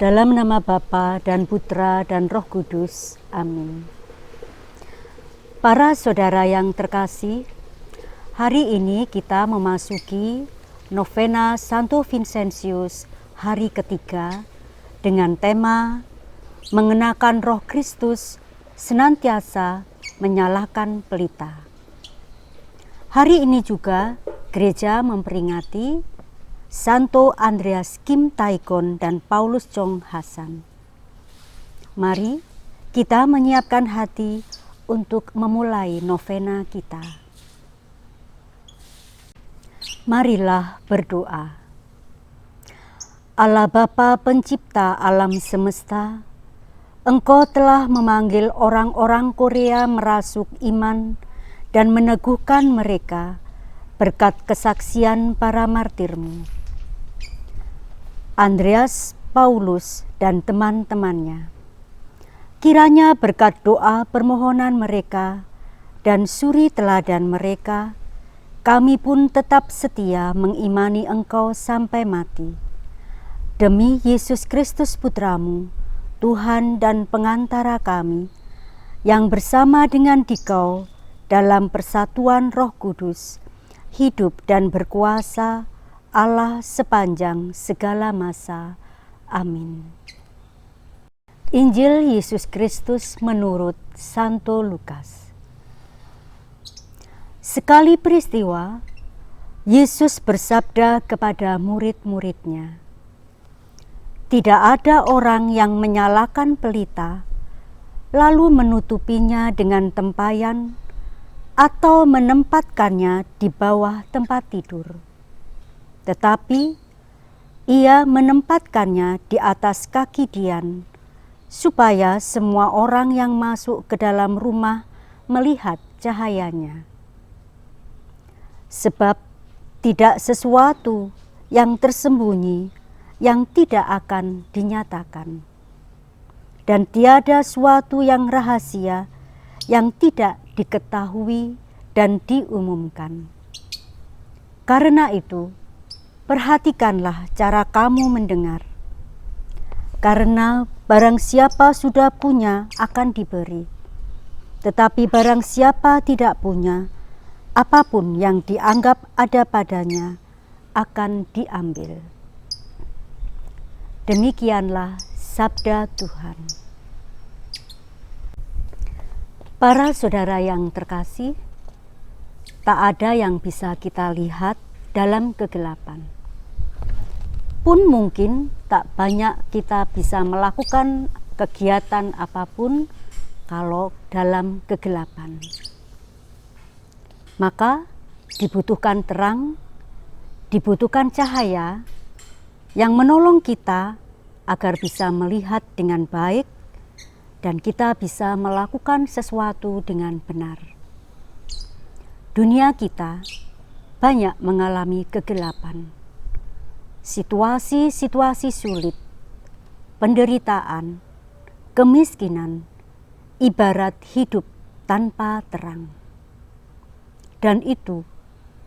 Dalam nama Bapa dan Putra dan Roh Kudus. Amin. Para saudara yang terkasih, hari ini kita memasuki novena Santo Vincentius hari ketiga dengan tema mengenakan Roh Kristus senantiasa menyalakan pelita. Hari ini juga gereja memperingati Santo Andreas Kim Taekon dan Paulus Chong Hasan. Mari kita menyiapkan hati untuk memulai novena kita. Marilah berdoa. Allah Bapa pencipta alam semesta, Engkau telah memanggil orang-orang Korea merasuk iman dan meneguhkan mereka berkat kesaksian para martirmu. Andreas, Paulus, dan teman-temannya. Kiranya berkat doa permohonan mereka dan suri teladan mereka, kami pun tetap setia mengimani Engkau sampai mati. Demi Yesus Kristus Putramu, Tuhan dan pengantara kami, yang bersama dengan Dikau dalam persatuan Roh Kudus, hidup dan berkuasa Allah sepanjang segala masa. Amin. Injil Yesus Kristus menurut Santo Lukas. Sekali peristiwa, Yesus bersabda kepada murid-muridnya, "Tidak ada orang yang menyalakan pelita, lalu menutupinya dengan tempayan, atau menempatkannya di bawah tempat tidur. Tetapi ia menempatkannya di atas kaki dian, supaya semua orang yang masuk ke dalam rumah melihat cahayanya. Sebab tidak sesuatu yang tersembunyi yang tidak akan dinyatakan, dan tiada suatu yang rahasia yang tidak diketahui dan diumumkan. Karena itu, perhatikanlah cara kamu mendengar. Karena barang siapa sudah punya akan diberi, tetapi barang siapa tidak punya, apapun yang dianggap ada padanya akan diambil." Demikianlah sabda Tuhan. Para saudara yang terkasih, tak ada yang bisa kita lihat dalam kegelapan. Pun mungkin tak banyak kita bisa melakukan kegiatan apapun kalau dalam kegelapan. Maka dibutuhkan terang, dibutuhkan cahaya yang menolong kita agar bisa melihat dengan baik dan kita bisa melakukan sesuatu dengan benar. Dunia kita banyak mengalami kegelapan, situasi-situasi sulit, penderitaan, kemiskinan, ibarat hidup tanpa terang. Dan itu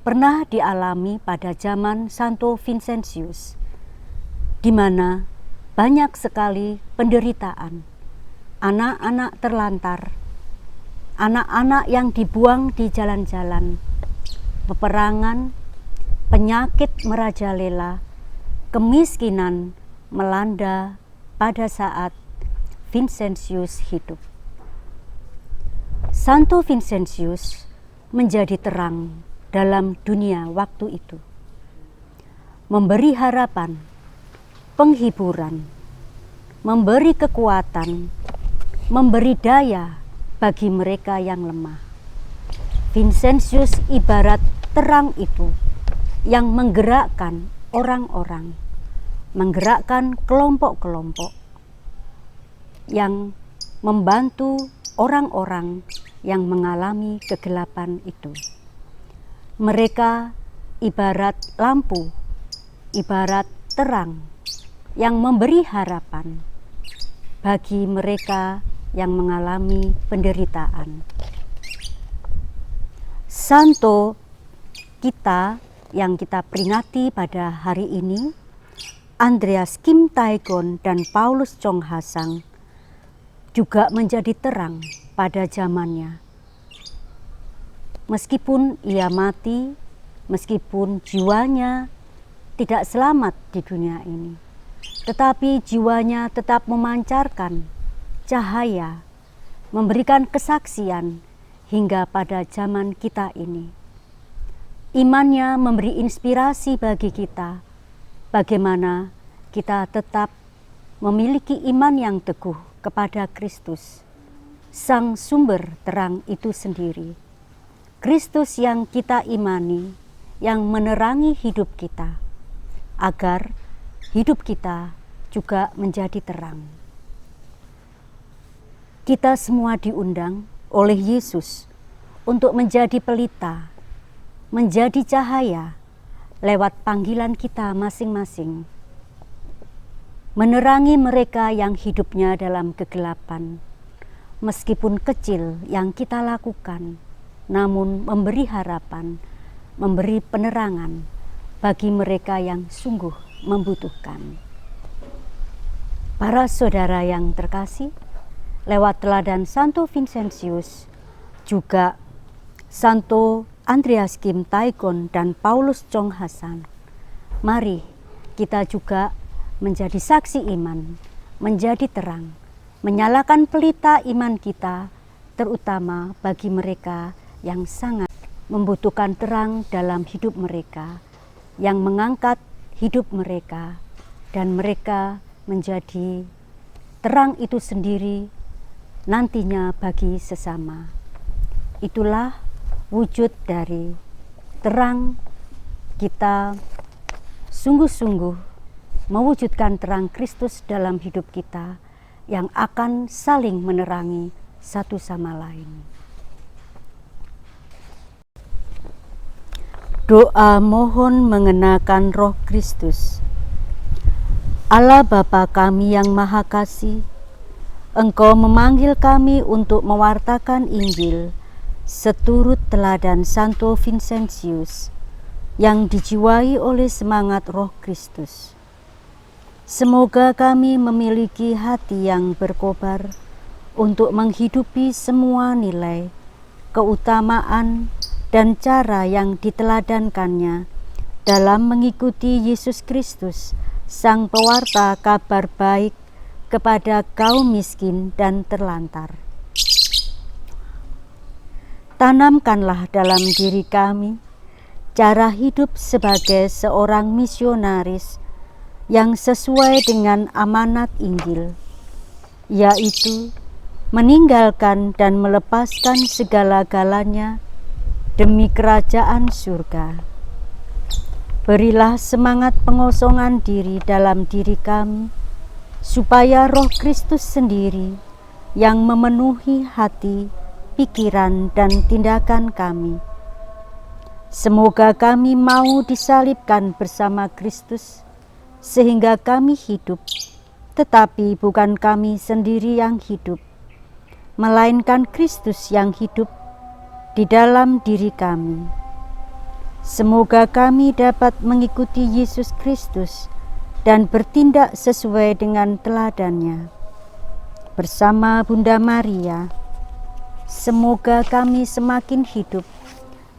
pernah dialami pada zaman Santo Vincentius, di mana banyak sekali penderitaan, anak-anak terlantar, anak-anak yang dibuang di jalan-jalan, peperangan, penyakit merajalela, kemiskinan melanda pada saat Vincentius hidup. Santo Vincentius menjadi terang dalam dunia waktu itu, memberi harapan, penghiburan, memberi kekuatan, memberi daya bagi mereka yang lemah. Vincentius ibarat terang itu yang menggerakkan orang-orang, menggerakkan kelompok-kelompok yang membantu orang-orang yang mengalami kegelapan itu. Mereka ibarat lampu, ibarat terang yang memberi harapan bagi mereka yang mengalami penderitaan. Santo kita yang kita peringati pada hari ini Andreas Kim Taegon dan Paulus Chong Hasang juga menjadi terang pada zamannya. Meskipun ia mati, meskipun jiwanya tidak selamat di dunia ini, tetapi jiwanya tetap memancarkan cahaya, memberikan kesaksian hingga pada zaman kita ini. Imannya memberi inspirasi bagi kita, bagaimana kita tetap memiliki iman yang teguh kepada Kristus, Sang Sumber terang itu sendiri. Kristus yang kita imani, yang menerangi hidup kita, agar hidup kita juga menjadi terang. Kita semua diundang oleh Yesus untuk menjadi pelita, menjadi cahaya lewat panggilan kita masing-masing. Menerangi mereka yang hidupnya dalam kegelapan, meskipun kecil yang kita lakukan, namun memberi harapan, memberi penerangan bagi mereka yang sungguh membutuhkan. Para saudara yang terkasih, lewat teladan Santo Vincentius, juga Santo Andreas Kim Taegon dan Paulus Chong Hasang, mari kita juga menjadi saksi iman, menjadi terang, menyalakan pelita iman kita, terutama bagi mereka yang sangat membutuhkan terang dalam hidup mereka, yang mengangkat hidup mereka, dan mereka menjadi terang itu sendiri nantinya bagi sesama. Itulah wujud dari terang kita sungguh-sungguh mewujudkan terang Kristus dalam hidup kita yang akan saling menerangi satu sama lain. Doa mohon mengenakan Roh Kristus. Allah Bapa kami yang Maha Kasih, Engkau memanggil kami untuk mewartakan Injil seturut teladan Santo Vincentius yang dijiwai oleh semangat Roh Kristus. Semoga kami memiliki hati yang berkobar untuk menghidupi semua nilai, keutamaan, dan cara yang diteladankannya dalam mengikuti Yesus Kristus, Sang Pewarta kabar baik kepada kaum miskin dan terlantar. Tanamkanlah dalam diri kami cara hidup sebagai seorang misionaris yang sesuai dengan amanat Injil, yaitu meninggalkan dan melepaskan segala-galanya demi kerajaan surga. Berilah semangat pengosongan diri dalam diri kami, supaya Roh Kristus sendiri yang memenuhi hati, pikiran, dan tindakan kami. Semoga kami mau disalibkan bersama Kristus, sehingga kami hidup, tetapi bukan kami sendiri yang hidup, melainkan Kristus yang hidup di dalam diri kami. Semoga kami dapat mengikuti Yesus Kristus dan bertindak sesuai dengan teladannya. Bersama Bunda Maria, semoga kami semakin hidup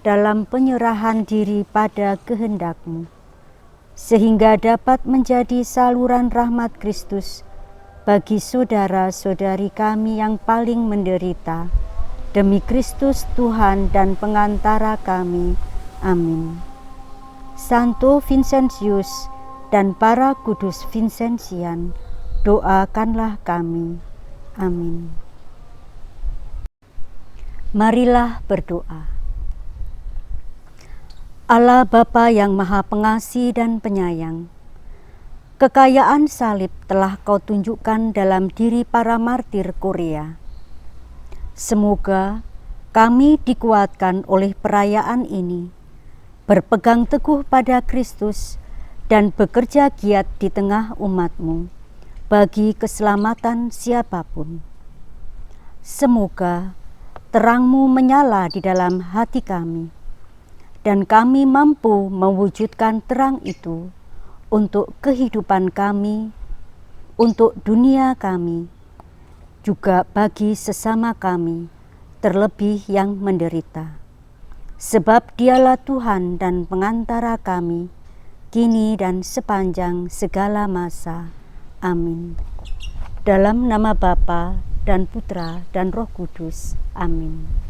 dalam penyerahan diri pada kehendak-Mu, sehingga dapat menjadi saluran rahmat Kristus bagi saudara-saudari kami yang paling menderita, demi Kristus Tuhan dan pengantara kami. Amin. Santo Vincentius dan para kudus Vincentian, doakanlah kami. Amin. Marilah berdoa. Allah Bapa yang Maha Pengasih dan Penyayang, kekayaan salib telah Kau tunjukkan dalam diri para martir Korea. Semoga kami dikuatkan oleh perayaan ini, berpegang teguh pada Kristus dan bekerja giat di tengah umat-Mu bagi keselamatan siapapun. Semoga terang-Mu menyala di dalam hati kami, dan kami mampu mewujudkan terang itu untuk kehidupan kami, untuk dunia kami, juga bagi sesama kami, terlebih yang menderita. Sebab Dialah Tuhan dan pengantara kami, kini dan sepanjang segala masa. Amin. Dalam nama Bapa dan Putra dan Roh Kudus. Amin.